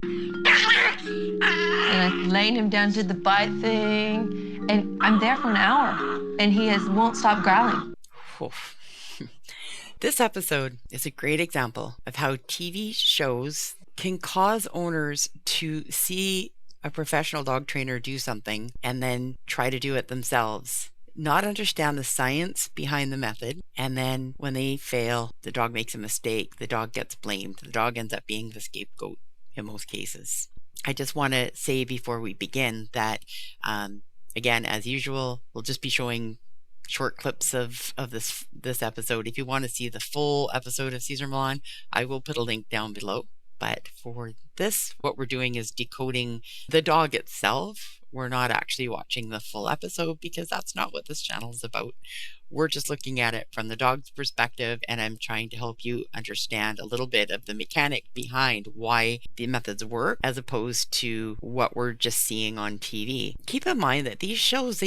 And I'm laying him down, did the bite thing, and I'm there for an hour, and he won't stop growling. Oof. This episode is a great example of how TV shows can cause owners to see a professional dog trainer do something and then try to do it themselves, not understand the science behind the method, and then when they fail, the dog makes a mistake, the dog gets blamed, the dog ends up being the scapegoat in most cases. I just want to say before we begin that, again, as usual, we'll just be showing short clips of this episode. If you want to see the full episode of Cesar Millan, I will put a link down below. But for this, what we're doing is decoding the dog itself. We're not actually watching the full episode because that's not what this channel is about. We're just looking at it from the dog's perspective, and I'm trying to help you understand a little bit of the mechanic behind why the methods work as opposed to what we're just seeing on TV. Keep in mind that these shows,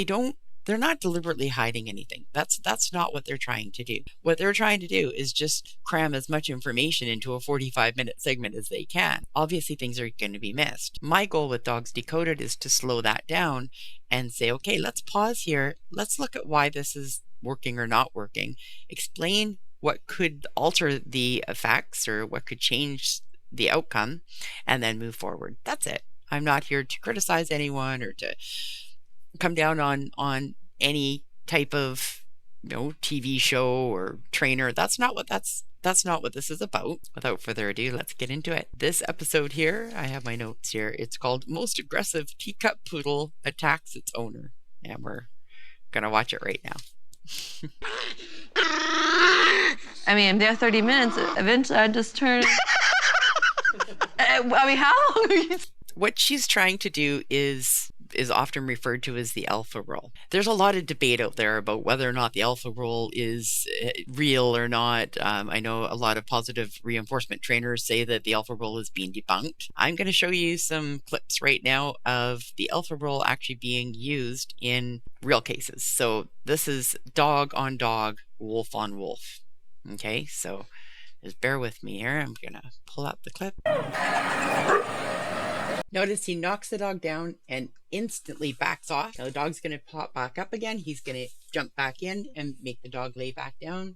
they're not deliberately hiding anything. That's not what they're trying to do. What they're trying to do is just cram as much information into a 45-minute segment as they can. Obviously, things are going to be missed. My goal with Dogs Decoded is to slow that down and say, okay, let's pause here. Let's look at why this is working or not working. Explain what could alter the effects or what could change the outcome, and then move forward. That's it. I'm not here to criticize anyone or to come down on any type of TV show or trainer. That's not what this is about. Without further ado, let's get into it. This episode here, I have my notes here. It's called Most Aggressive Teacup Poodle Attacks Its Owner. And we're gonna watch it right now. I mean, I'm there 30 minutes. Eventually, I just turn. I mean, how long are you? What she's trying to do is often referred to as the alpha role. There's a lot of debate out there about whether or not the alpha role is real or not. I know a lot of positive reinforcement trainers say that the alpha role is being debunked. I'm going to show you some clips right now of the alpha role actually being used in real cases. So this is dog on dog, wolf on wolf. Okay, so just bear with me here. I'm going to pull out the clip. Notice he knocks the dog down and instantly backs off. Now the dog's going to pop back up again. He's going to jump back in and make the dog lay back down.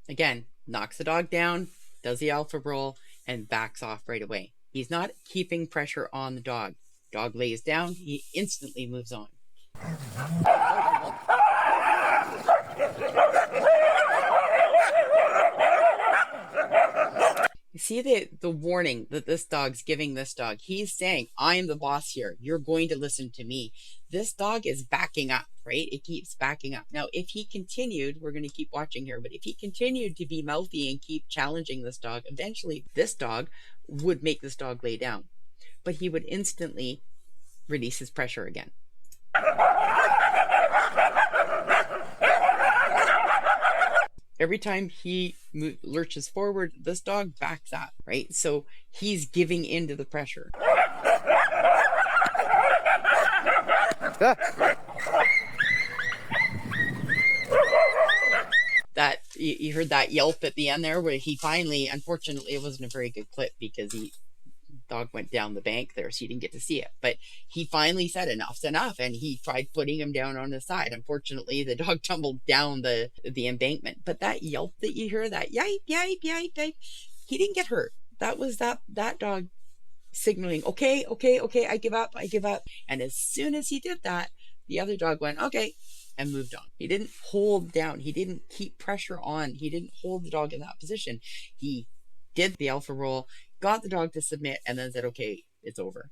Again, knocks the dog down, does the alpha roll, and backs off right away. He's not keeping pressure on the dog. Dog lays down, he instantly moves on. You see the warning that this dog's giving this dog. He's saying, I am the boss here. You're going to listen to me. This dog is backing up, right? It keeps backing up. Now, if he continued, we're going to keep watching here, but if he continued to be mouthy and keep challenging this dog, eventually this dog would make this dog lay down. But he would instantly release his pressure again. Every time he lurches forward, this dog backs up, right? So he's giving in to the pressure. That you heard that yelp at the end there, where he finally, unfortunately, it wasn't a very good clip because dog went down the bank there, so you didn't get to see it. But he finally said enough's enough, and he tried putting him down on his side. Unfortunately, the dog tumbled down the embankment. But that yelp that you hear, that yipe, yipe, yipe, yipe, he didn't get hurt. That was that dog signaling, okay, I give up. And as soon as he did that, the other dog went, okay, and moved on. He didn't hold down. He didn't keep pressure on. He didn't hold the dog in that position. He did the alpha roll, got the dog to submit, and then said, okay, it's over.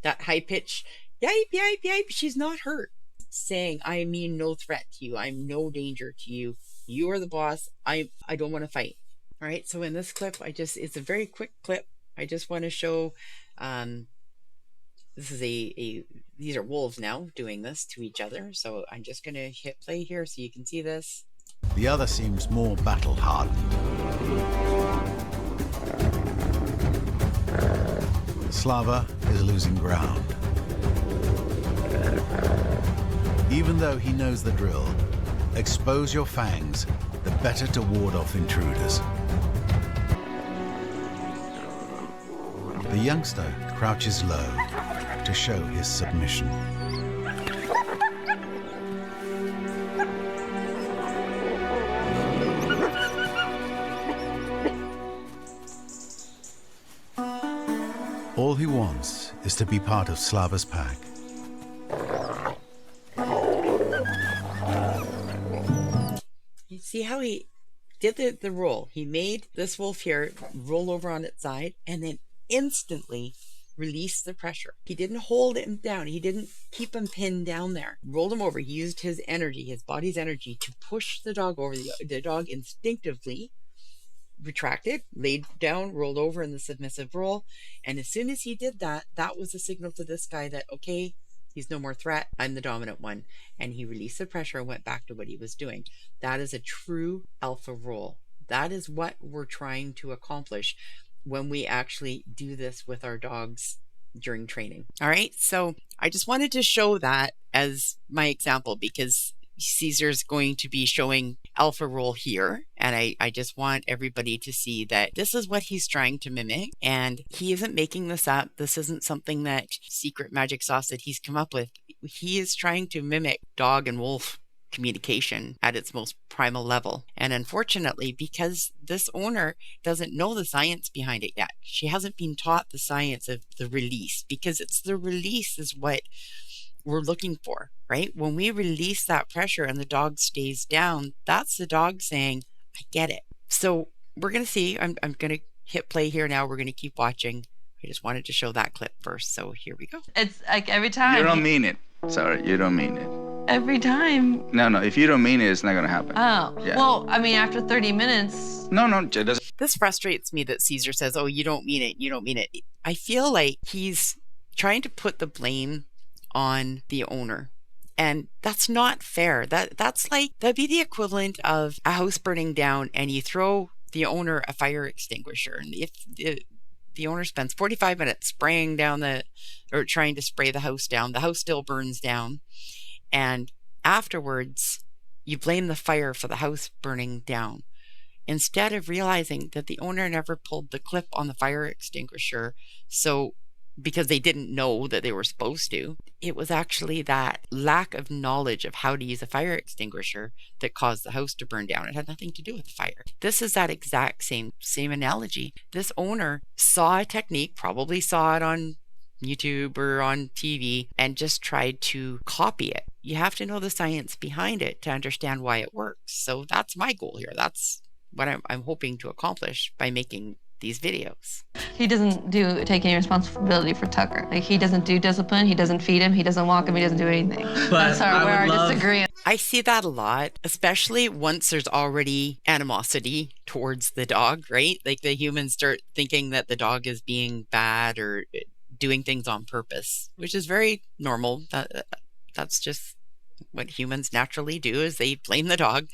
That high pitch, yipe, yipe, yipe, she's not hurt. Saying, I mean no threat to you. I'm no danger to you. You are the boss. I don't want to fight. All right, so in this clip, it's a very quick clip. I just want to show, this is these are wolves now doing this to each other. So I'm just going to hit play here so you can see this. The other seems more battle hardened. Slava is losing ground. Even though he knows the drill, expose your fangs, the better to ward off intruders. The youngster crouches low to show his submission. All he wants is to be part of Slava's pack. You see how he did the roll? He made this wolf here roll over on its side and then instantly release the pressure. He didn't hold him down. He didn't keep him pinned down there. Rolled him over. He used his energy, his body's energy, to push the dog over. The dog instinctively retracted, laid down, rolled over in the submissive roll. And as soon as he did that, that was a signal to this guy that, okay, he's no more threat. I'm the dominant one. And he released the pressure and went back to what he was doing. That is a true alpha roll. That is what we're trying to accomplish when we actually do this with our dogs during training. All right. So I just wanted to show that as my example, because Cesar's going to be showing alpha roll here. And I just want everybody to see that this is what he's trying to mimic. And he isn't making this up. This isn't something that secret magic sauce that he's come up with. He is trying to mimic dog and wolf communication at its most primal level. And unfortunately, because this owner doesn't know the science behind it yet, she hasn't been taught the science of the release, because it's the release is what we're looking for, right? When we release that pressure and the dog stays down, that's the dog saying, I get it. So we're going to see, I'm going to hit play here now. We're going to keep watching. I just wanted to show that clip first. So here we go. It's like every time. You don't mean it. Sorry, you don't mean it. Every time. No, if you don't mean it, it's not going to happen. Oh, yeah. Well, I mean, after 30 minutes. No, it doesn't. This frustrates me that Cesar says, oh, you don't mean it. You don't mean it. I feel like he's trying to put the blame on the owner. And that's not fair. That'd be the equivalent of a house burning down and you throw the owner a fire extinguisher. And if the owner spends 45 minutes spraying down or trying to spray the house down, the house still burns down. And afterwards, you blame the fire for the house burning down, instead of realizing that the owner never pulled the clip on the fire extinguisher. So because they didn't know that they were supposed to, it was actually that lack of knowledge of how to use a fire extinguisher that caused the house to burn down. It had nothing to do with the fire. This is that exact same analogy. This owner saw a technique, probably saw it on YouTube or on TV, and just tried to copy it. You have to know the science behind it to understand why it works. So that's my goal here. That's what I'm hoping to accomplish by making these videos. He doesn't take any responsibility for Tucker. Like, he doesn't do discipline, he doesn't feed him, he doesn't walk him, he doesn't do anything. That's where our disagreement. I see that a lot, especially once there's already animosity towards the dog, right? Like the humans start thinking that the dog is being bad or doing things on purpose, which is very normal. That's just what humans naturally do, is they blame the dog.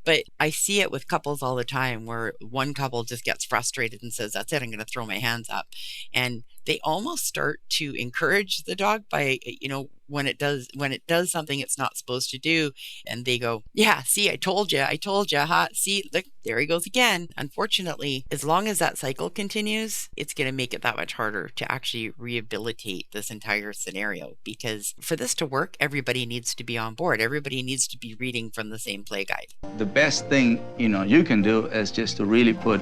But I see it with couples all the time where one couple just gets frustrated and says, that's it, I'm going to throw my hands up. And they almost start to encourage the dog by, when it does something it's not supposed to do, and they go, yeah, see, I told you, ha, see, look, there he goes again. Unfortunately, as long as that cycle continues, it's going to make it that much harder to actually rehabilitate this entire scenario, because for this to work, everybody needs to be on board. Everybody needs to be reading from the same play guide. The best thing, you can do is just to really put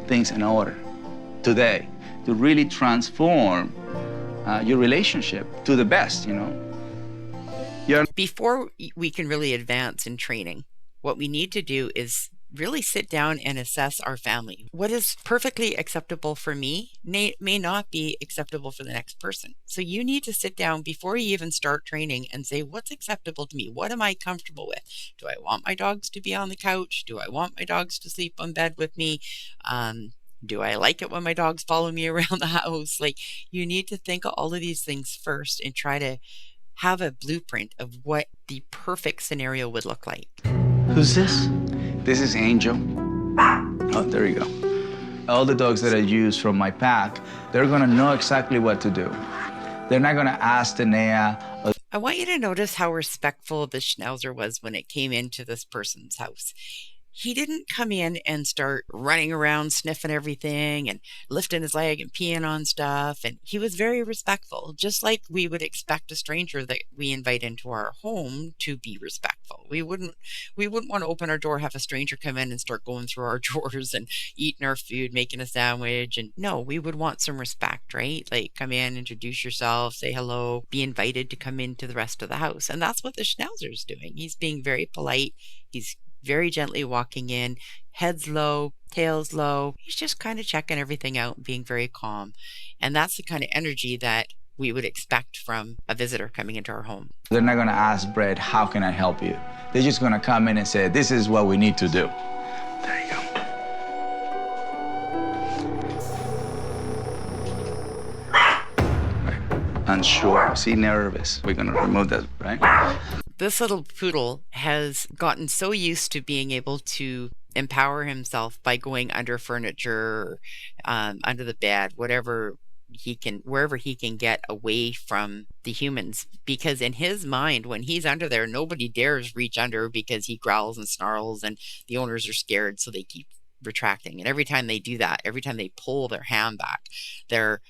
things in order today, to really transform your relationship to the best, Before we can really advance in training, what we need to do is really sit down and assess our family. What is perfectly acceptable for me may not be acceptable for the next person. So you need to sit down before you even start training and say, what's acceptable to me? What am I comfortable with? Do I want my dogs to be on the couch? Do I want my dogs to sleep on bed with me? Do I like it when my dogs follow me around the house? Like, you need to think of all of these things first and try to have a blueprint of what the perfect scenario would look like. Who's this? This is Angel. Oh, there you go. All the dogs that I use from my pack, they're gonna know exactly what to do. They're not going to ask Tanea. I want you to notice how respectful the Schnauzer was when it came into this person's house. He didn't come in and start running around sniffing everything and lifting his leg and peeing on stuff. And he was very respectful, just like we would expect a stranger that we invite into our home to be respectful. We wouldn't want to open our door, have a stranger come in and start going through our drawers and eating our food, making a sandwich. And no, we would want some respect, right? Like, come in, introduce yourself, say hello, be invited to come into the rest of the house. And that's what the Schnauzer's doing. He's being very polite. He's very gently walking in, head's low, tail's low. He's just kind of checking everything out and being very calm. And that's the kind of energy that we would expect from a visitor coming into our home. They're not going to ask Brett, how can I help you? They're just going to come in and say, this is what we need to do. There you go. Unsure, see, nervous. We're going to remove that, right? This little poodle has gotten so used to being able to empower himself by going under furniture, under the bed, wherever he can get away from the humans. Because in his mind, when he's under there, nobody dares reach under because he growls and snarls and the owners are scared, so they keep retracting. And every time they do that, every time they pull their hand back, they're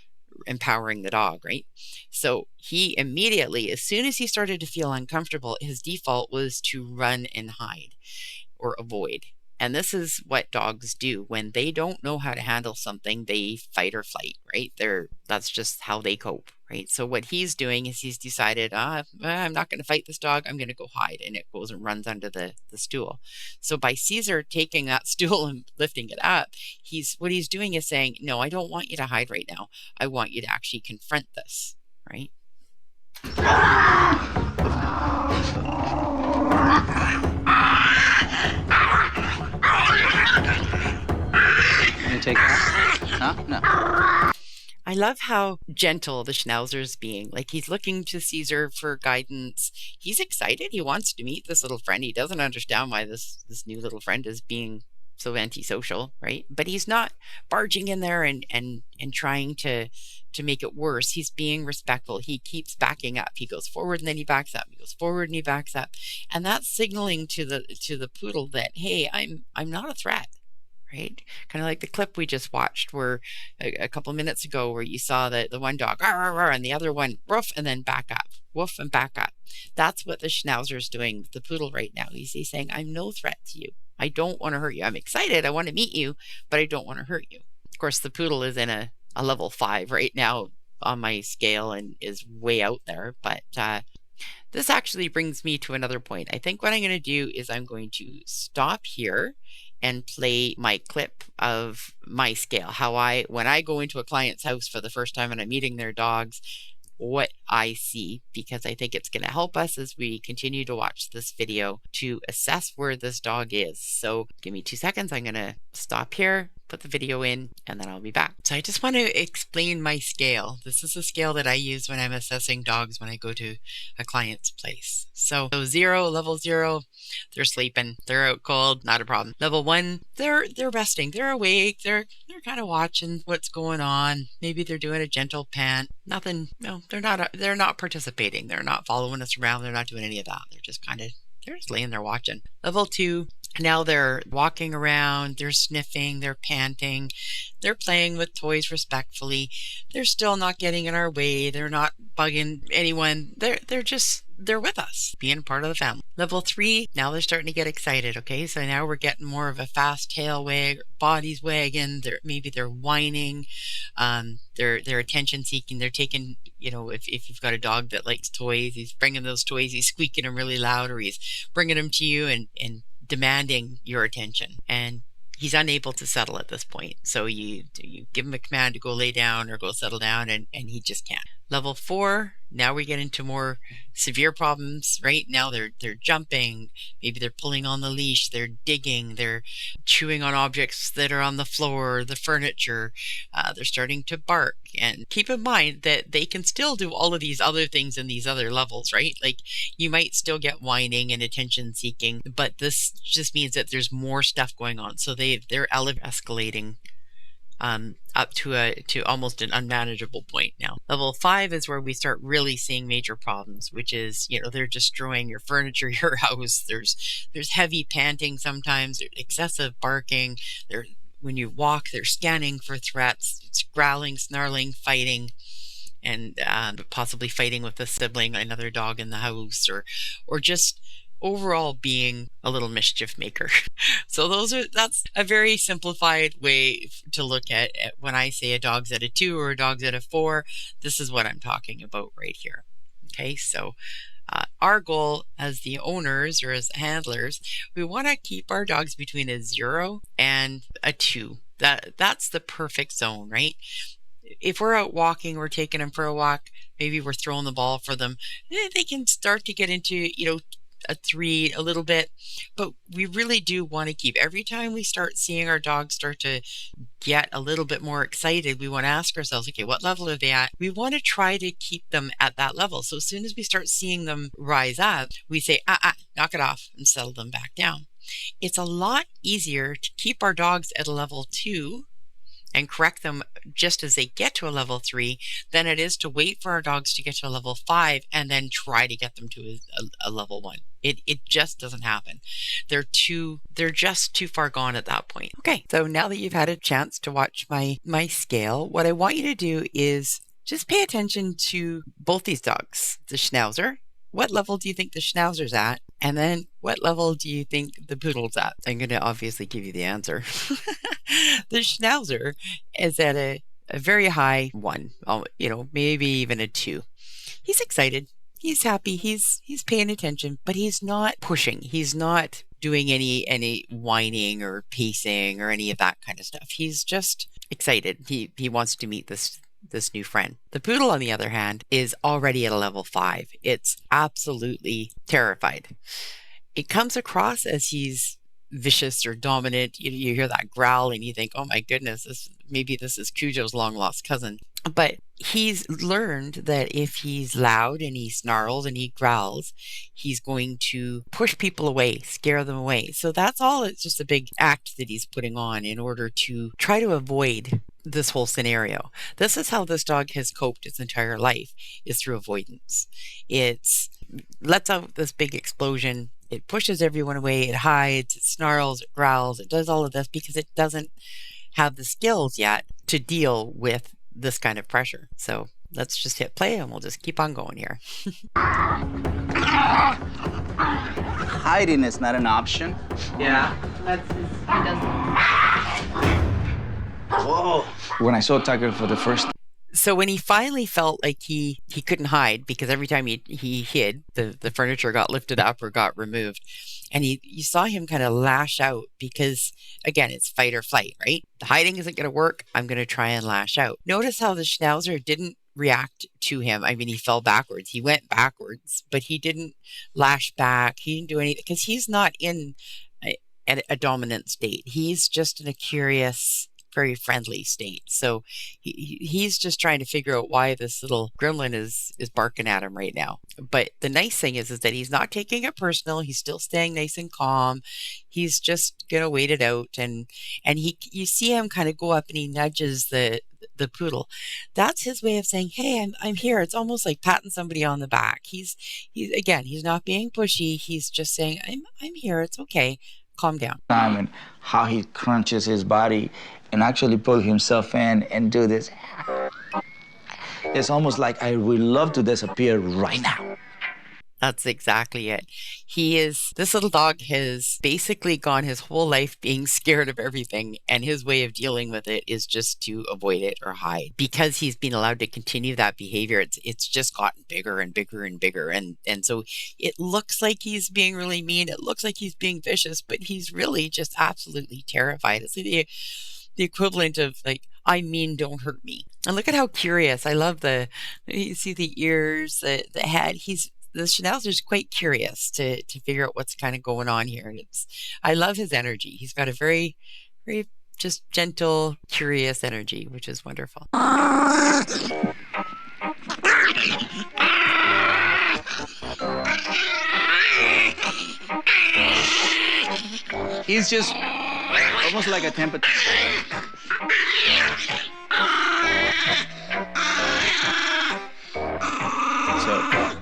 empowering the dog, right? So he immediately, as soon as he started to feel uncomfortable, his default was to run and hide or avoid. And this is what dogs do. When they don't know how to handle something, they fight or flight, right? That's just how they cope, right? So what he's doing is he's decided, I'm not going to fight this dog. I'm going to go hide. And it goes and runs under the stool. So by Cesar taking that stool and lifting it up, what he's doing is saying, no, I don't want you to hide right now. I want you to actually confront this, right? You take that? Huh? No. I love how gentle the Schnauzer's being. Like, he's looking to Cesar for guidance. He's excited. He wants to meet this little friend. He doesn't understand why this new little friend is being so antisocial, right? But he's not barging in there and trying to make it worse. He's being respectful. He keeps backing up. He goes forward and then he backs up. He goes forward and he backs up. And that's signaling to the poodle that, hey, I'm not a threat. Right? Kind of like the clip we just watched where a couple minutes ago where you saw the one dog and the other one woof and then back up, woof and back up. That's what the Schnauzer's doing with the poodle right now. He's saying, I'm no threat to you. I don't want to hurt you. I'm excited. I want to meet you, but I don't want to hurt you. Of course, the poodle is in a level 5 right now on my scale and is way out there. But this actually brings me to another point. I think what I'm going to do is I'm going to stop here and play my clip of my scale. When I go into a client's house for the first time and I'm meeting their dogs, what I see, because I think it's going to help us as we continue to watch this video to assess where this dog is. So give me 2 seconds. I'm going to stop here, put the video in, and then I'll be back. So I just want to explain my scale. This is a scale that I use when I'm assessing dogs when I go to a client's place. So 0, level 0, they're sleeping, they're out cold, not a problem. Level 1, they're resting, they're awake, they're kind of watching what's going on. Maybe they're doing a gentle pant. Nothing, no, they're not participating. They're not following us around. They're not doing any of that. They're just laying there watching. Level 2, now they're walking around, they're sniffing, they're panting, they're playing with toys respectfully. They're still not getting in our way. They're not bugging anyone. They're with us, being part of the family. Level 3, now they're starting to get excited. Okay, so now we're getting more of a fast tail wag, bodies wagging. Maybe they're whining. They're attention seeking. They're taking, if you've got a dog that likes toys, he's bringing those toys. He's squeaking them really loud, or he's bringing them to you and demanding your attention. And he's unable to settle at this point. So you give him a command to go lay down or go settle down, and he just can't. Level 4, now we get into more severe problems. Right now they're jumping, maybe they're pulling on the leash, they're digging, they're chewing on objects that are on the floor, the furniture, they're starting to bark. And keep in mind that they can still do all of these other things in these other levels, right? Like, you might still get whining and attention seeking, but this just means that there's more stuff going on. So they're escalating up to almost an unmanageable point now. Level 5 is where we start really seeing major problems, which is, they're destroying your furniture, your house. There's heavy panting sometimes, there's excessive barking. When you walk, they're scanning for threats. It's growling, snarling, fighting, and possibly fighting with a sibling, another dog in the house, or just overall being a little mischief maker. So that's a very simplified way to look at when I say a dog's at a 2 or a dog's at a 4. This is what I'm talking about right here. Okay, so our goal as the owners or as handlers, we want to keep our dogs between a 0 and a 2. That's the perfect zone, right? If we're out walking, we're taking them for a walk, maybe we're throwing the ball for them, they can start to get into, a 3 a little bit, but we really do want to keep, every time we start seeing our dogs start to get a little bit more excited, we want to ask ourselves, okay, what level are they at? We want to try to keep them at that level. So as soon as we start seeing them rise up, we say, knock it off and settle them back down. It's a lot easier to keep our dogs at a level 2 and correct them just as they get to a level 3 than it is to wait for our dogs to get to a level 5 and then try to get them to a level 1. It just doesn't happen. They're just too far gone at that point. Okay, so now that you've had a chance to watch my scale, what I want you to do is just pay attention to both these dogs. The Schnauzer. What level do you think the Schnauzer's at? And then what level do you think the Poodle's at? I'm going to obviously give you the answer. The Schnauzer is at a very high 1, maybe even a 2. He's excited. He's happy. He's paying attention, but he's not pushing. He's not doing any whining or pacing or any of that kind of stuff. He's just excited. He wants to meet this new friend. The Poodle, on the other hand, is already at a level 5. It's absolutely terrified. It comes across as he's vicious or dominant. You hear that growl and you think, oh my goodness, maybe this is Cujo's long lost cousin. But he's learned that if he's loud and he snarls and he growls, he's going to push people away, scare them away. So that's all. It's just a big act that he's putting on in order to try to avoid this whole scenario. This is how this dog has coped its entire life, is through avoidance. It lets out this big explosion. It pushes everyone away. It hides, it snarls, it growls. It does all of this because it doesn't have the skills yet to deal with this kind of pressure. So let's just hit play and we'll just keep on going here. Hiding is not an option. Yeah, he doesn't. Whoa. When I saw Tucker for the first time. So when he finally felt like he couldn't hide, because every time he hid, the furniture got lifted up or got removed, and you saw him kind of lash out because, again, it's fight or flight, right? The hiding isn't going to work. I'm going to try and lash out. Notice how the Schnauzer didn't react to him. I mean, he fell backwards. He went backwards, but he didn't lash back. He didn't do anything because he's not in a dominant state. He's just in a curious, very friendly state. So he's just trying to figure out why this little gremlin is barking at him right now. But the nice thing is that he's not taking it personal. He's still staying nice and calm. He's just gonna wait it out, and you see him kind of go up and he nudges the Poodle. That's his way of saying, hey, I'm here. It's almost like patting somebody on the back. He's not being pushy. He's just saying, I'm here. It's okay. Calm down. And how he crunches his body and actually pull himself in and do this. It's almost like I would love to disappear right now. That's exactly it. This little dog has basically gone his whole life being scared of everything, and his way of dealing with it is just to avoid it or hide. Because he's been allowed to continue that behavior, it's just gotten bigger and bigger and bigger. And so it looks like he's being really mean. It looks like he's being vicious, but he's really just absolutely terrified. It's the equivalent of like, I mean, don't hurt me. And look at how curious. I love you see the ears, the head. The Schnauzer's quite curious to figure out what's kind of going on here. And I love his energy. He's got a very, very just gentle, curious energy, which is wonderful. He's just almost like a temperature.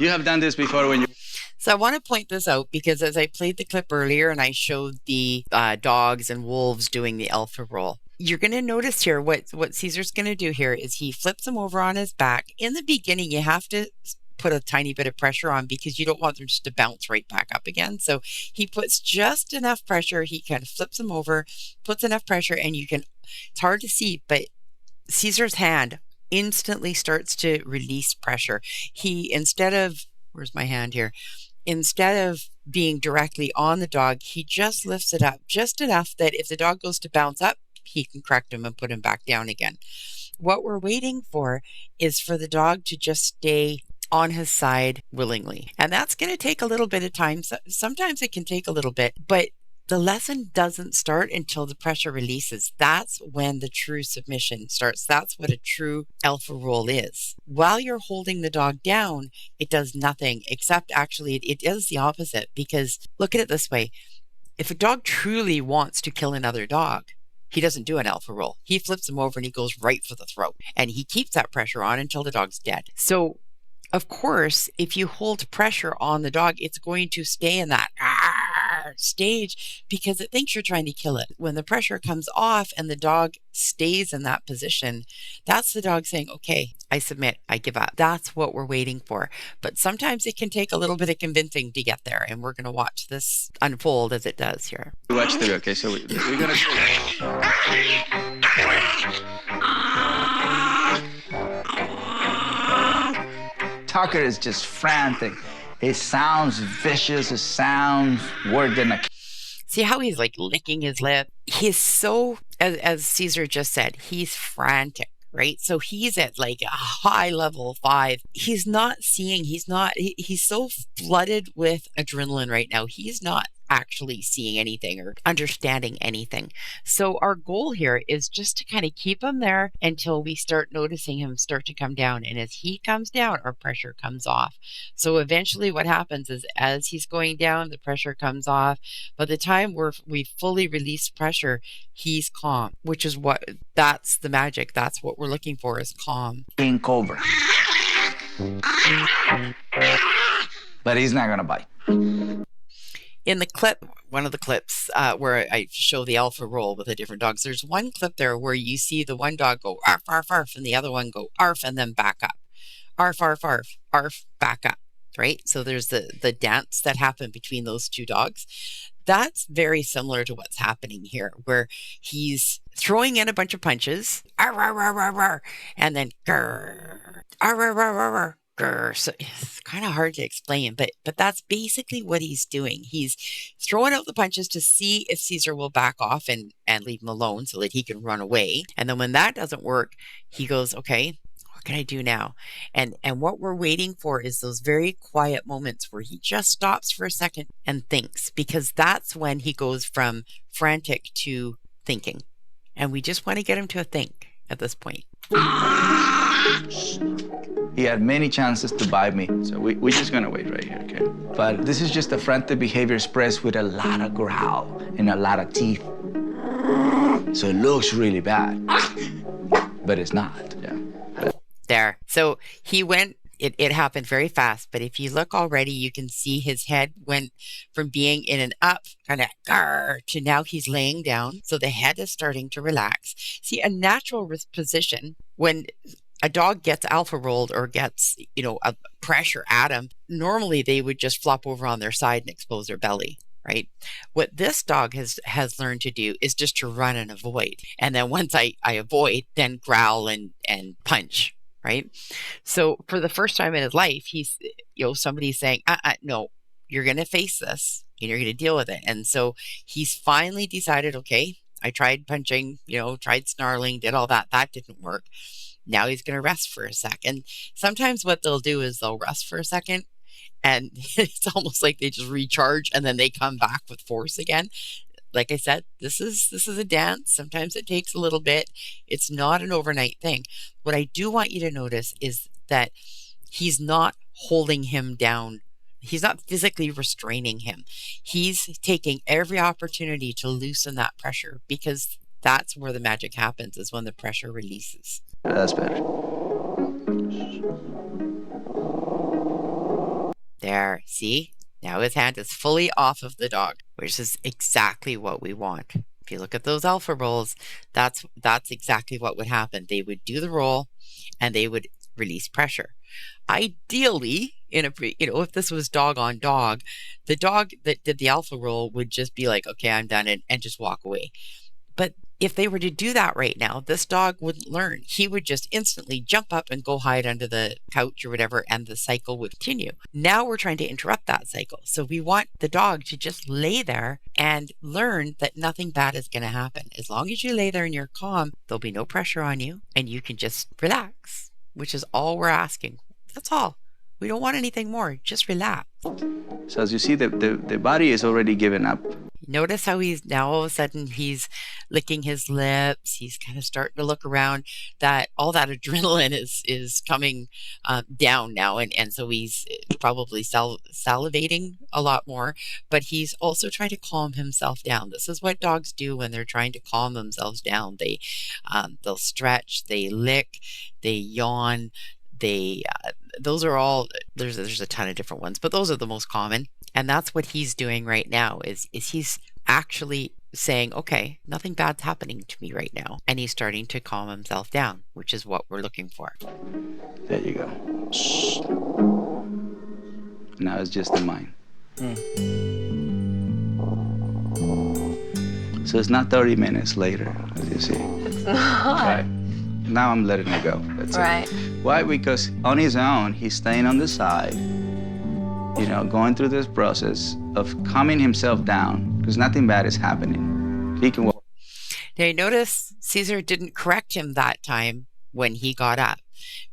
You have done this before when you... So I want to point this out because as I played the clip earlier and I showed the dogs and wolves doing the alpha roll, you're going to notice here what Cesar's going to do here is he flips him over on his back. In the beginning, you have to put a tiny bit of pressure on because you don't want them just to bounce right back up again. So he puts just enough pressure. He kind of flips him over, puts enough pressure, and it's hard to see, but Cesar's hand instantly starts to release pressure. Where's my hand here? Instead of being directly on the dog, he just lifts it up just enough that if the dog goes to bounce up, he can correct him and put him back down again. What we're waiting for is for the dog to just stay on his side willingly. And that's going to take a little bit of time. Sometimes it can take a little bit, but the lesson doesn't start until the pressure releases. That's when the true submission starts. That's what a true alpha roll is. While you're holding the dog down, it does nothing except actually it does the opposite, because look at it this way. If a dog truly wants to kill another dog, he doesn't do an alpha roll. He flips him over and he goes right for the throat. And he keeps that pressure on until the dog's dead. So of course, if you hold pressure on the dog, it's going to stay in that stage because it thinks you're trying to kill it. When the pressure comes off and the dog stays in that position, that's the dog saying, okay, I submit, I give up. That's what we're waiting for. But sometimes it can take a little bit of convincing to get there. And we're going to watch this unfold as it does here. Watch the... Okay, so we're going to... Tucker is just frantic. It sounds vicious. It sounds worse than a... See how he's like licking his lip? He's so, as Cesar just said, he's frantic, right? So he's at like a high level 5. He's not seeing, he's so flooded with adrenaline right now. He's not actually seeing anything or understanding anything. So our goal here is just to kind of keep him there until we start noticing him start to come down. And as he comes down, our pressure comes off. So eventually what happens is as he's going down, the pressure comes off. By the time we fully release pressure, he's calm, which is that's the magic. That's what we're looking for, is calm. King Cobra. But he's not going to bite. In the clip, one of the clips where I show the alpha roll with the different dogs, there's one clip there where you see the one dog go arf, arf, arf, and the other one go arf and then back up. Arf, arf, arf, arf, back up, right? So there's the dance that happened between those two dogs. That's very similar to what's happening here, where he's throwing in a bunch of punches, arf, arf, arf, arf, arf, and then grrr, arf, arf, arf, arf, arf. So it's kind of hard to explain, but that's basically what he's doing. He's throwing out the punches to see if Cesar will back off and leave him alone so that he can run away. And then when that doesn't work, he goes, okay, what can I do now? And what we're waiting for is those very quiet moments where he just stops for a second and thinks, because that's when he goes from frantic to thinking. And we just want to get him to a think at this point. He had many chances to bite me, so we're just gonna wait right here, okay? But this is just a frantic behavior expressed with a lot of growl and a lot of teeth. So it looks really bad, but it's not, yeah. There. So he went, it happened very fast, but if you look already, you can see his head went from being in an up, kind of to now he's laying down. So the head is starting to relax. See, a natural position when a dog gets alpha rolled or gets, a pressure at him, normally they would just flop over on their side and expose their belly, right? What this dog has learned to do is just to run and avoid. And then once I avoid, then growl and punch, right? So for the first time in his life, he's, somebody's saying, no, you're going to face this and you're going to deal with it. And so he's finally decided, okay, I tried punching, tried snarling, did all that. That didn't work. Now he's going to rest for a second. Sometimes what they'll do is they'll rest for a second and it's almost like they just recharge and then they come back with force again. Like I said, this is a dance. Sometimes it takes a little bit. It's not an overnight thing. What I do want you to notice is that he's not holding him down. He's not physically restraining him. He's taking every opportunity to loosen that pressure, because that's where the magic happens, is when the pressure releases. That's better. There, see? Now his hand is fully off of the dog, which is exactly what we want. If you look at those alpha rolls, that's exactly what would happen. They would do the roll and they would release pressure. Ideally, if this was dog on dog, the dog that did the alpha roll would just be like, okay, I'm done, and just walk away. But if they were to do that right now, this dog wouldn't learn. He would just instantly jump up and go hide under the couch or whatever, and the cycle would continue. Now we're trying to interrupt that cycle. So we want the dog to just lay there and learn that nothing bad is going to happen. As long as you lay there and you're calm, there'll be no pressure on you, and you can just relax, which is all we're asking. That's all. We don't want anything more. Just relax. So as you see, the body is already given up. Notice how he's now all of a sudden he's licking his lips. He's kind of starting to look around. That all that adrenaline is coming down now, and so he's probably salivating a lot more. But he's also trying to calm himself down. This is what dogs do when they're trying to calm themselves down. They'll stretch, they lick, they yawn. Those are all, there's a ton of different ones, but those are the most common. And that's what he's doing right now is he's actually saying, okay, nothing bad's happening to me right now. And he's starting to calm himself down, which is what we're looking for. There you go. Now it's just the mind. So it's not 30 minutes later, as you see. It's not. Right. Now I'm letting it go. That's right. it. Why? Because on his own, he's staying on the side, going through this process of calming himself down because nothing bad is happening. He can walk. Now you notice Cesar didn't correct him that time when he got up,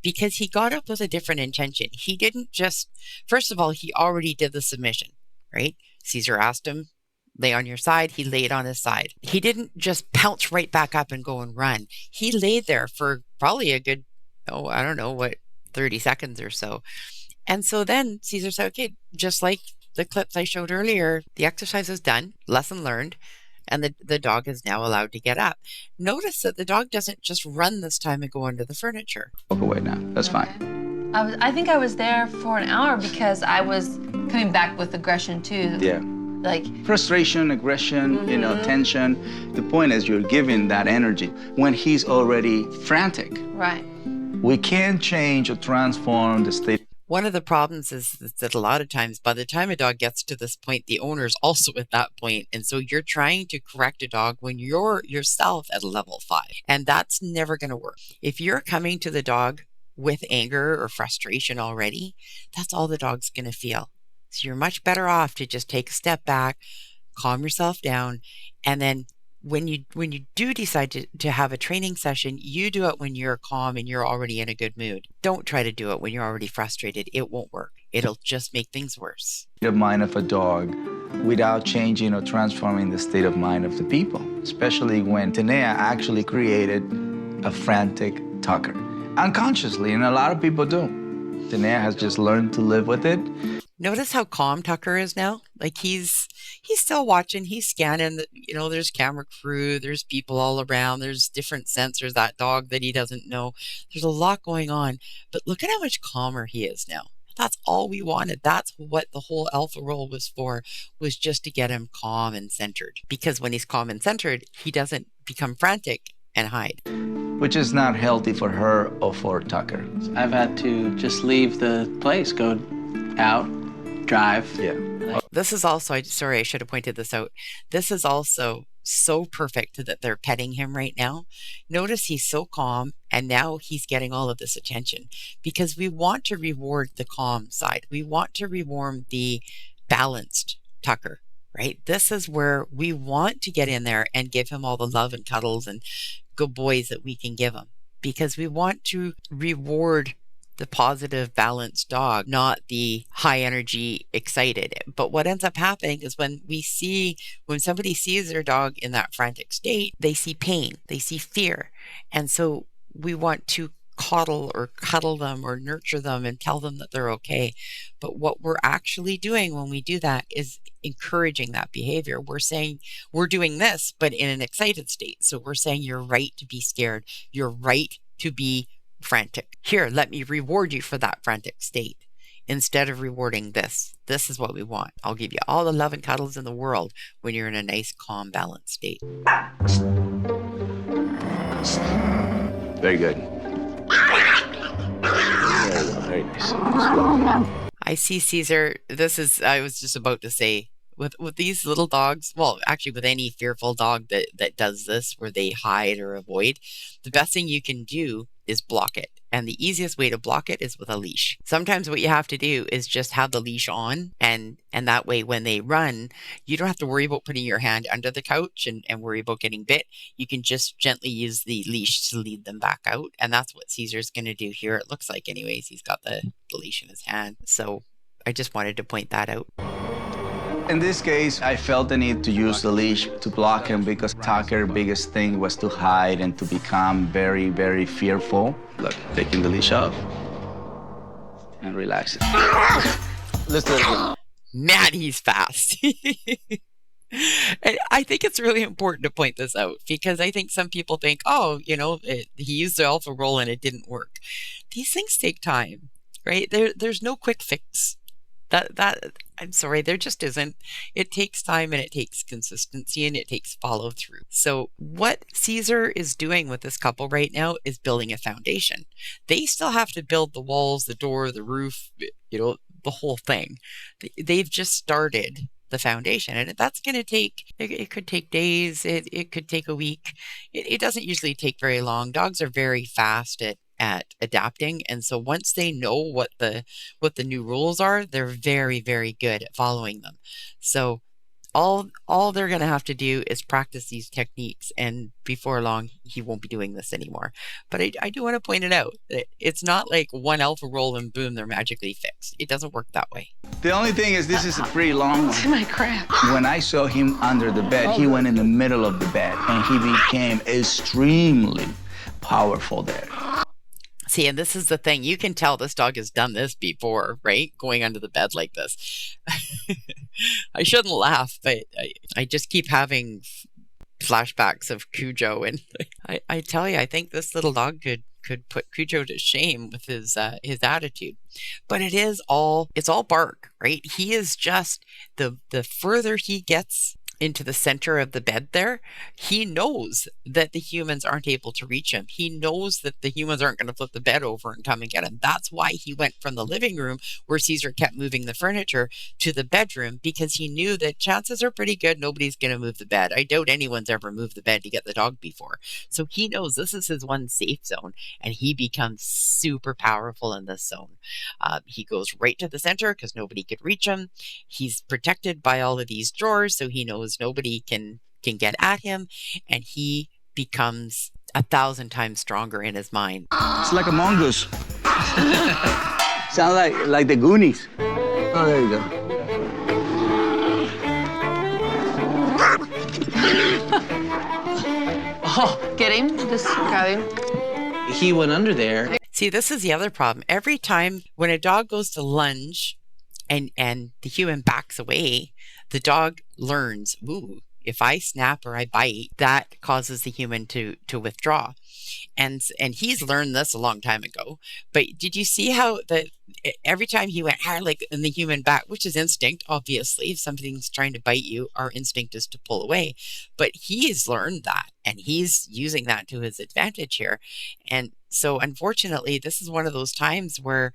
because he got up with a different intention. He didn't just, first of all, he already did the submission, right? Cesar asked him, lay on your side. He laid on his side. He didn't just pounce right back up and go and run. He laid there for probably a good, 30 seconds or so. And so then Cesar said, okay, just like the clips I showed earlier, the exercise is done, lesson learned, and the dog is now allowed to get up. Notice that the dog doesn't just run this time and go under the furniture. Walk away now. That's fine. I think I was there for an hour because I was coming back with aggression too. Yeah. Like frustration, aggression, tension. The point is you're giving that energy when he's already frantic. Right. We can't change or transform the state. One of the problems is that a lot of times, by the time a dog gets to this point, the owner's also at that point. And so you're trying to correct a dog when you're yourself at a level 5. And that's never going to work. If you're coming to the dog with anger or frustration already, that's all the dog's going to feel. So you're much better off to just take a step back, calm yourself down, and then when you do decide to have a training session, you do it when you're calm and you're already in a good mood. Don't try to do it when you're already frustrated. It won't work. It'll just make things worse. The mind of a dog without changing or transforming the state of mind of the people, especially when Tanea actually created a frantic tucker. Unconsciously, and a lot of people do. Tanea has just learned to live with it. Notice how calm Tucker is now. Like he's still watching, he's scanning, there's camera crew, there's people all around, there's different sensors, that dog that he doesn't know. There's a lot going on, but look at how much calmer he is now. That's all we wanted. That's what the whole alpha roll was for, was just to get him calm and centered. Because when he's calm and centered, he doesn't become frantic and hide. Which is not healthy for her or for Tucker. I've had to just leave the place, go out, drive. Yeah. This is also, sorry, I should have pointed this out. This is also so perfect that they're petting him right now. Notice he's so calm, and now he's getting all of this attention because we want to reward the calm side. We want to reward the balanced Tucker, right? This is where we want to get in there and give him all the love and cuddles and good boys that we can give him, because we want to reward the positive, balanced dog, not the high energy, excited. But what ends up happening is when somebody sees their dog in that frantic state, they see pain, they see fear. And so we want to coddle or cuddle them or nurture them and tell them that they're okay. But what we're actually doing when we do that is encouraging that behavior. We're saying we're doing this, but in an excited state. So we're saying you're right to be scared. You're right to be frantic. Here, let me reward you for that frantic state. instead of rewarding this. This is what we want. I'll give you all the love and cuddles in the world when you're in a nice, calm, balanced state. Very good. Very nice. I see, Cesar. I was just about to say, with these little dogs, well, actually with any fearful dog that does this, where they hide or avoid, the best thing you can do is block it. And the easiest way to block it is with a leash. Sometimes what you have to do is just have the leash on, and that way when they run, you don't have to worry about putting your hand under the couch and worry about getting bit. You can just gently use the leash to lead them back out. And that's what Cesar's going to do here. It looks like anyways, he's got the leash in his hand. So I just wanted to point that out. In this case, I felt the need to use the leash to block him because Tucker's biggest thing was to hide and to become very, very fearful. Look, taking the leash off and relaxing. Let's do it again. Man, he's fast. And I think it's really important to point this out because I think some people think, oh, he used the alpha roll and it didn't work. These things take time, right? There's no quick fix. I'm sorry, there just isn't. It takes time and it takes consistency and it takes follow through. So what Cesar is doing with this couple right now is building a foundation. They still have to build the walls, the door, the roof, the whole thing. They've just started the foundation, and that's going to take, it could take days, it could take a week. It doesn't usually take very long. Dogs are very fast at adapting, and so once they know what the new rules are, they're very, very good at following them. So all they're going to have to do is practice these techniques, and before long he won't be doing this anymore. But I do want to point it out that it's not like one alpha roll and boom, they're magically fixed. It doesn't work that way. The only thing is this is a pretty long one. My crap. When I saw him under the bed, he went in the middle of the bed and he became extremely powerful there. See, and this is the thing. You can tell this dog has done this before, right? Going under the bed like this. I shouldn't laugh, but I just keep having flashbacks of Cujo. And I tell you, I think this little dog could put Cujo to shame with his attitude. But it's all bark, right? He is just, the further he gets into the center of the bed there, he knows that the humans aren't able to reach him. He knows that the humans aren't going to flip the bed over and come and get him. That's why he went from the living room, where Cesar kept moving the furniture, to the bedroom, because he knew that chances are pretty good nobody's going to move the bed. I doubt anyone's ever moved the bed to get the dog before. So he knows this is his one safe zone, and he becomes super powerful in this zone. He goes right to the center because nobody could reach him. He's protected by all of these drawers, so he knows nobody can get at him, and he becomes 1,000 times stronger in his mind. It's like a mongoose. Sounds like the Goonies. Oh, there you go. Oh, get him. Just got him. He went under there. See, this is the other problem. Every time when a dog goes to lunge and the human backs away, the dog learns, ooh, if I snap or I bite, that causes the human to withdraw. And he's learned this a long time ago. But did you see how every time he went hard, like in the human back, which is instinct, obviously, if something's trying to bite you, our instinct is to pull away. But he's learned that, and he's using that to his advantage here. And so unfortunately, this is one of those times where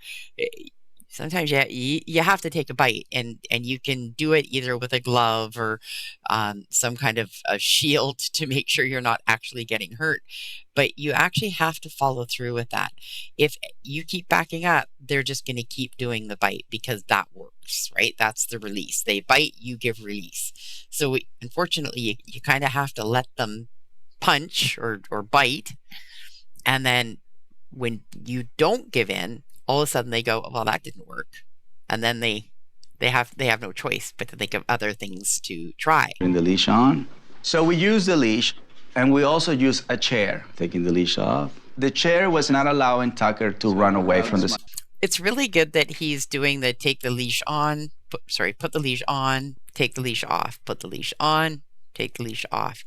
sometimes you have to take a bite, and you can do it either with a glove or some kind of a shield to make sure you're not actually getting hurt. But you actually have to follow through with that. If you keep backing up, they're just going to keep doing the bite because that works, right? That's the release. They bite, you give release. So unfortunately, you kind of have to let them punch or bite. And then when you don't give in, all of a sudden they go, well, that didn't work. And then they have no choice but to think of other things to try. Putting the leash on. So we use the leash, and we also use a chair. Taking the leash off. The chair was not allowing Tucker to run away from the... It's really good that he's doing the take the leash on, put the leash on, take the leash off, put the leash on, take the leash off.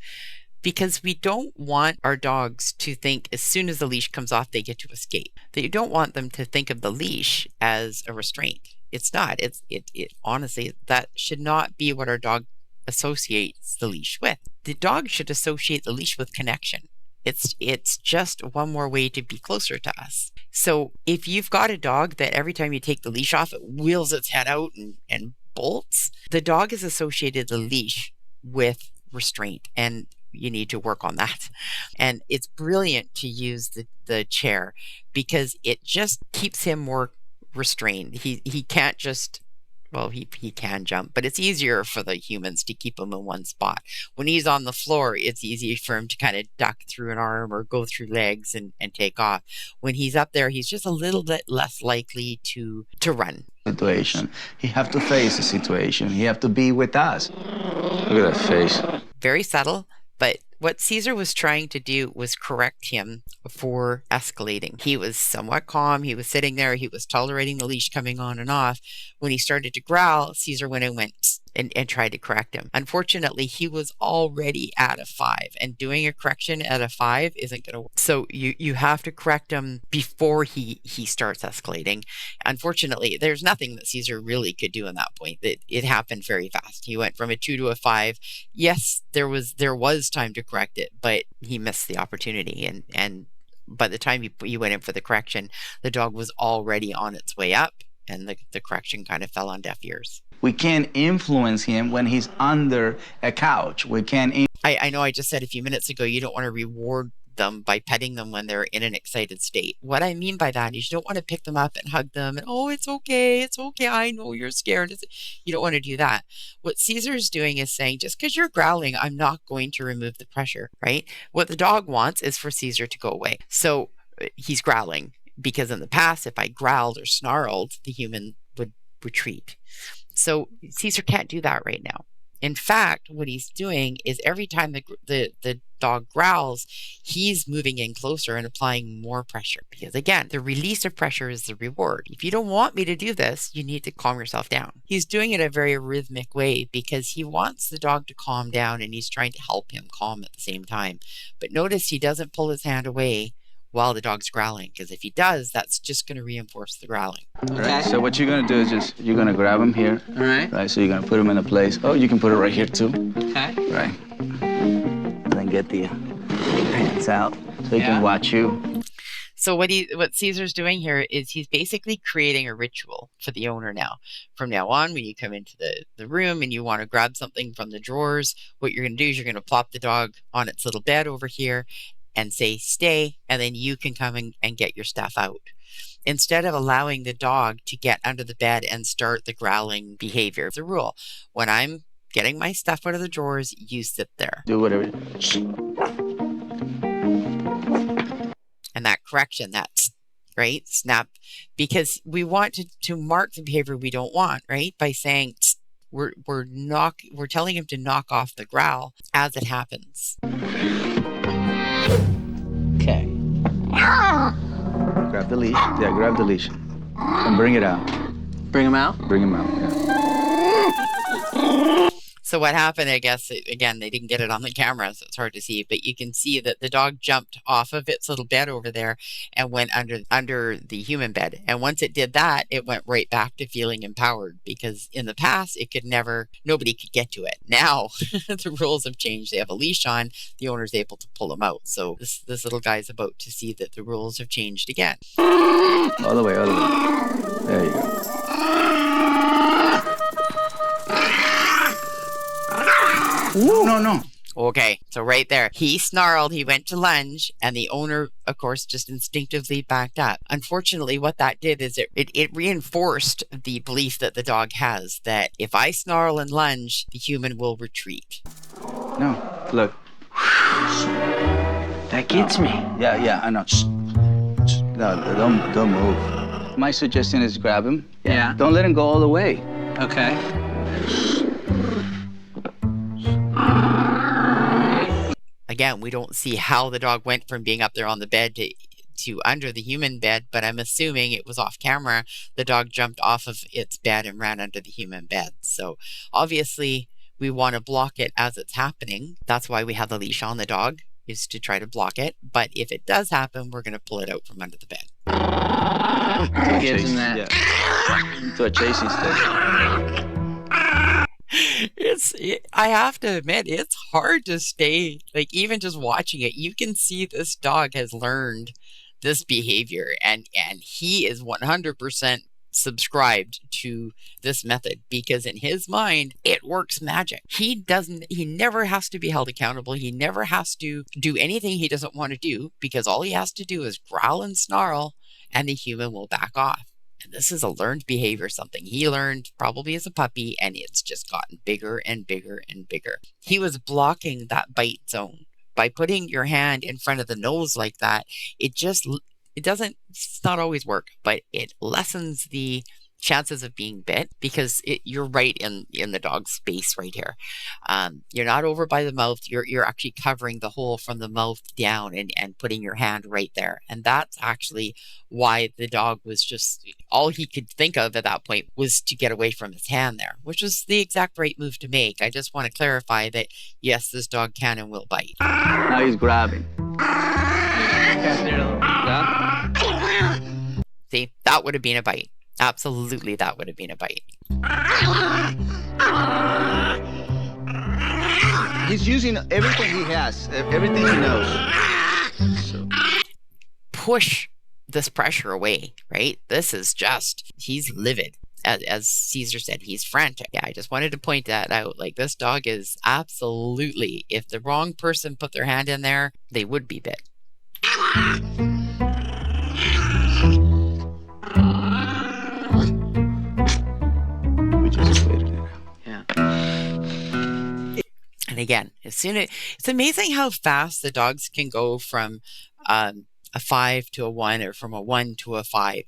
Because we don't want our dogs to think as soon as the leash comes off, they get to escape. That you don't want them to think of the leash as a restraint. it's not. It honestly, that should not be what our dog associates the leash with. The dog should associate the leash with connection. It's just one more way to be closer to us. So if you've got a dog that every time you take the leash off, it wheels its head out and bolts, the dog has associated the leash with restraint, and you need to work on that. And it's brilliant to use the chair because it just keeps him more restrained. He can't just, well, he can jump, but it's easier for the humans to keep him in one spot. When he's on the floor, it's easy for him to kind of duck through an arm or go through legs and take off. When he's up there, he's just a little bit less likely to run. Situation. He have to face the situation. He have to be with us. Look at that face. Very subtle, but what Cesar was trying to do was correct him for escalating. He was somewhat calm. He was sitting there. He was tolerating the leash coming on and off. When he started to growl, Cesar went and tried to correct him. Unfortunately, he was already at a 5, and doing a correction at a 5 isn't going to work. So you have to correct him before he starts escalating. Unfortunately, there's nothing that Cesar really could do in that point. It happened very fast. He went from a 2 to a 5. Yes, there was time to correct it, but he missed the opportunity. And by the time he went in for the correction, the dog was already on its way up, and the correction kind of fell on deaf ears. We can't influence him when he's under a couch. We can't. I know I just said a few minutes ago you don't want to reward them by petting them when they're in an excited state. What I mean by that is you don't want to pick them up and hug them and, oh, it's okay, I know you're scared. You don't want to do that. What Cesar's doing is saying, just because you're growling, I'm not going to remove the pressure, right? What the dog wants is for Cesar to go away. So he's growling because in the past, if I growled or snarled, the human would retreat. So Cesar can't do that right now. In fact, what he's doing is every time the dog growls, he's moving in closer and applying more pressure. Because again, the release of pressure is the reward. If you don't want me to do this, you need to calm yourself down. He's doing it a very rhythmic way because he wants the dog to calm down, and he's trying to help him calm at the same time. But notice he doesn't pull his hand away while the dog's growling, because if he does, that's just going to reinforce the growling. All right, so what you're going to do is you're going to grab him here. All right. Right, so you're going to put him in a place. Oh, you can put it right here too. Okay. Right. And then get the pants out so he can watch you. So what Cesar's doing here is he's basically creating a ritual for the owner now. From now on, when you come into the room and you want to grab something from the drawers, what you're going to do is you're going to plop the dog on its little bed over here and say, stay, and then you can come and get your stuff out. Instead of allowing the dog to get under the bed and start the growling behavior. It's a rule. When I'm getting my stuff out of the drawers, you sit there. Do whatever. And that correction, that, right, snap, because we want to mark the behavior we don't want, right, by saying, we're telling him to knock off the growl as it happens. Okay. Grab the leash. Yeah, grab the leash. And bring it out. Bring him out? Bring him out, yeah. So what happened, I guess, again, they didn't get it on the camera, so it's hard to see, but you can see that the dog jumped off of its little bed over there and went under the human bed. And once it did that, it went right back to feeling empowered, because in the past, nobody could get to it. Now, the rules have changed. They have a leash on, the owner's able to pull them out. So this little guy's about to see that the rules have changed again. All the way, all the way. There you go. No. Okay, so right there, he snarled, he went to lunge, and the owner, of course, just instinctively backed up. Unfortunately, what that did is it reinforced the belief that the dog has that if I snarl and lunge, the human will retreat. No, look. That gets me. Yeah, I know. No, don't move. My suggestion is grab him. Yeah. Don't let him go all the way. Okay. Again, we don't see how the dog went from being up there on the bed to under the human bed, but I'm assuming it was off camera. The dog jumped off of its bed and ran under the human bed. So obviously we want to block it as it's happening. That's why we have the leash on the dog, is to try to block it. But if it does happen, we're going to pull it out from under the bed. It gives him that. Yeah. To a chasing state. I have to admit, it's hard to stay, like, even just watching it, you can see this dog has learned this behavior, and he is 100% subscribed to this method, because in his mind it works magic. He never has to be held accountable. He never has to do anything he doesn't want to do, because all he has to do is growl and snarl and the human will back off. And this is a learned behavior, something he learned probably as a puppy, and it's just gotten bigger and bigger and bigger. He was blocking that bite zone by putting your hand in front of the nose like that. It's not always work, but it lessens the chances of being bit, because you're right in the dog's space right here. You're not over by the mouth. You're actually covering the hole from the mouth down and putting your hand right there. And that's actually why the dog was just, all he could think of at that point was to get away from his hand there, which was the exact right move to make. I just want to clarify that, yes, this dog can and will bite. Now he's grabbing. See, that would have been a bite. Absolutely, that would have been a bite. He's using everything he has, everything he knows. So. Push this pressure away, right? This is just, he's livid. As Cesar said, he's frantic. Yeah, I just wanted to point that out. Like, this dog is absolutely, if the wrong person put their hand in there, they would be bit. And again, it's amazing how fast the dogs can go from a 5 to a 1, or from a 1 to a 5.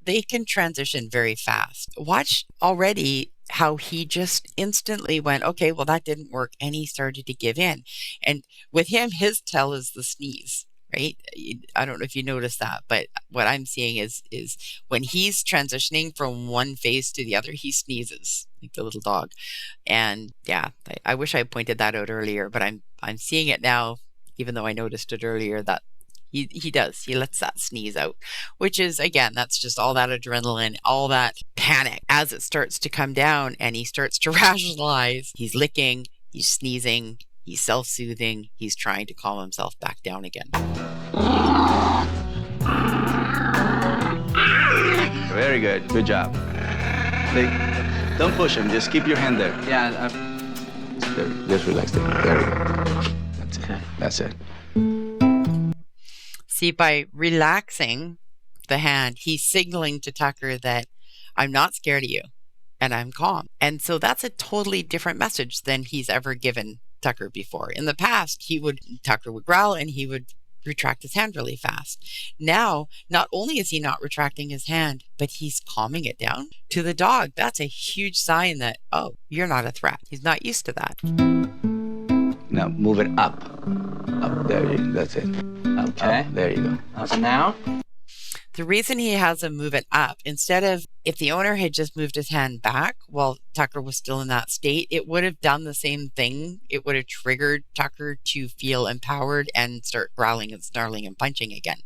They can transition very fast. Watch already how he just instantly went, okay, well, that didn't work, and he started to give in. And with him, his tell is the sneeze, right? I don't know if you noticed that, but what I'm seeing is when he's transitioning from one phase to the other, he sneezes like the little dog. And yeah, I wish I pointed that out earlier, but I'm seeing it now, even though I noticed it earlier, that he does. He lets that sneeze out, which is, again, that's just all that adrenaline, all that panic. As it starts to come down and he starts to rationalize, he's licking, he's sneezing, he's self-soothing, he's trying to calm himself back down again. Very good. Good job. Don't push him. Just keep your hand there. Yeah. Just relax there. There we go. That's it. Okay. That's it. See, by relaxing the hand, he's signaling to Tucker that I'm not scared of you and I'm calm. And so that's a totally different message than he's ever given Tucker before. In the past, Tucker would growl and he would retract his hand really fast. Now, not only is he not retracting his hand, but he's calming it down. To the dog, that's a huge sign that, oh, you're not a threat. He's not used to that. Now move it up. Up there. That's it. Up, okay. Up, there you go. Up now? The reason he has him move it up, instead of, if the owner had just moved his hand back while Tucker was still in that state, it would have done the same thing. It would have triggered Tucker to feel empowered and start growling and snarling and punching again.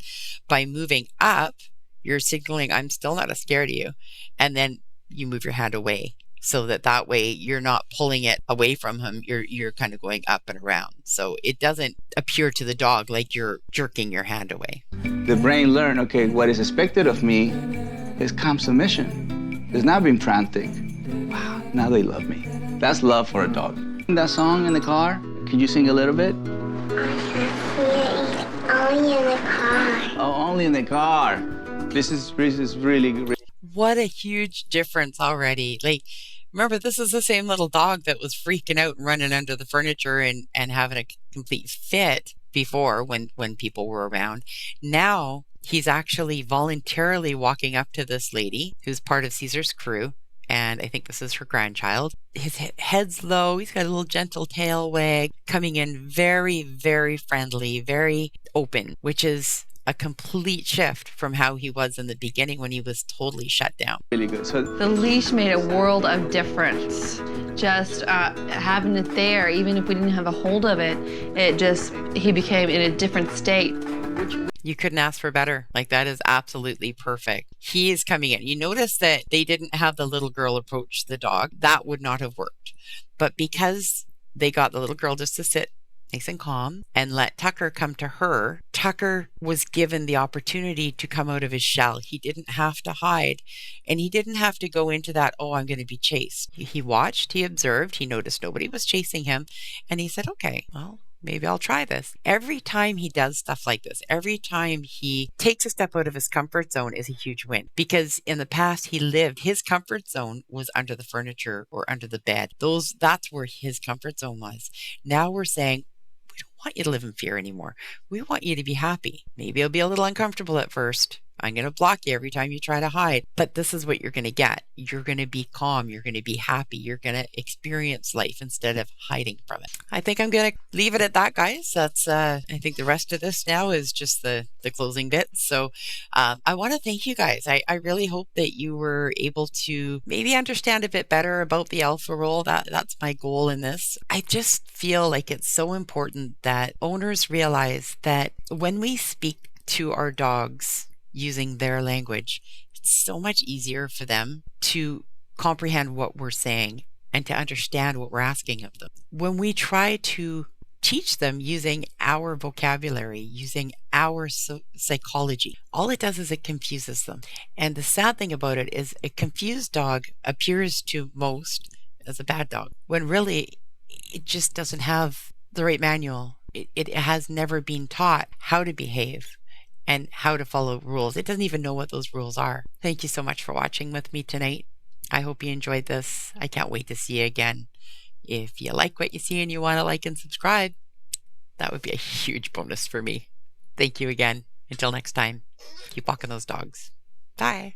By moving up, you're signaling, I'm still not as scared of you. And then you move your hand away, so that way you're not pulling it away from him. You're kind of going up and around. So it doesn't appear to the dog like you're jerking your hand away. The brain learned, okay, what is expected of me is calm submission. It's not being frantic. Wow, now they love me. That's love for a dog. That song in the car, could you sing a little bit? Only in the car. Oh, only in the car. This is really. What a huge difference already. Like, remember, this is the same little dog that was freaking out and running under the furniture and having a complete fit before when people were around. Now he's actually voluntarily walking up to this lady who's part of Cesar's crew, and I think this is her grandchild. His head's low, he's got a little gentle tail wag, coming in very, very friendly, very open, which is a complete shift from how he was in the beginning when he was totally shut down. Really good. So The leash made a world of difference. Just having it there, even if we didn't have a hold of it, he became in a different state. You couldn't ask for better. Like, that is absolutely perfect. He is coming in. You notice that they didn't have the little girl approach the dog. That would not have worked. But because they got the little girl just to sit nice and calm and let Tucker come to her, Tucker was given the opportunity to come out of his shell. He didn't have to hide, and he didn't have to go into that, oh, I'm going to be chased. He watched, he observed, he noticed nobody was chasing him, and he said, okay, well, maybe I'll try this. Every time he does stuff like this, every time he takes a step out of his comfort zone is a huge win, because in the past his comfort zone was under the furniture or under the bed. That's where his comfort zone was. Now we're saying, we don't want you to live in fear anymore. We want you to be happy. Maybe it'll be a little uncomfortable at first. I'm going to block you every time you try to hide, but this is what you're going to get. You're going to be calm. You're going to be happy. You're going to experience life instead of hiding from it. I think I'm going to leave it at that, guys. That's, I think the rest of this now is just the closing bit. So I want to thank you guys. I really hope that you were able to maybe understand a bit better about the alpha role. That's my goal in this. I just feel like it's so important that owners realize that when we speak to our dogs using their language, it's so much easier for them to comprehend what we're saying and to understand what we're asking of them. When we try to teach them using our vocabulary, using our psychology, all it does is it confuses them. And the sad thing about it is a confused dog appears to most as a bad dog, when really it just doesn't have the right manual. It has never been taught how to behave and how to follow rules. It doesn't even know what those rules are. Thank you so much for watching with me tonight. I hope you enjoyed this. I can't wait to see you again. If you like what you see and you want to like and subscribe, that would be a huge bonus for me. Thank you again. Until next time, keep walking those dogs. Bye.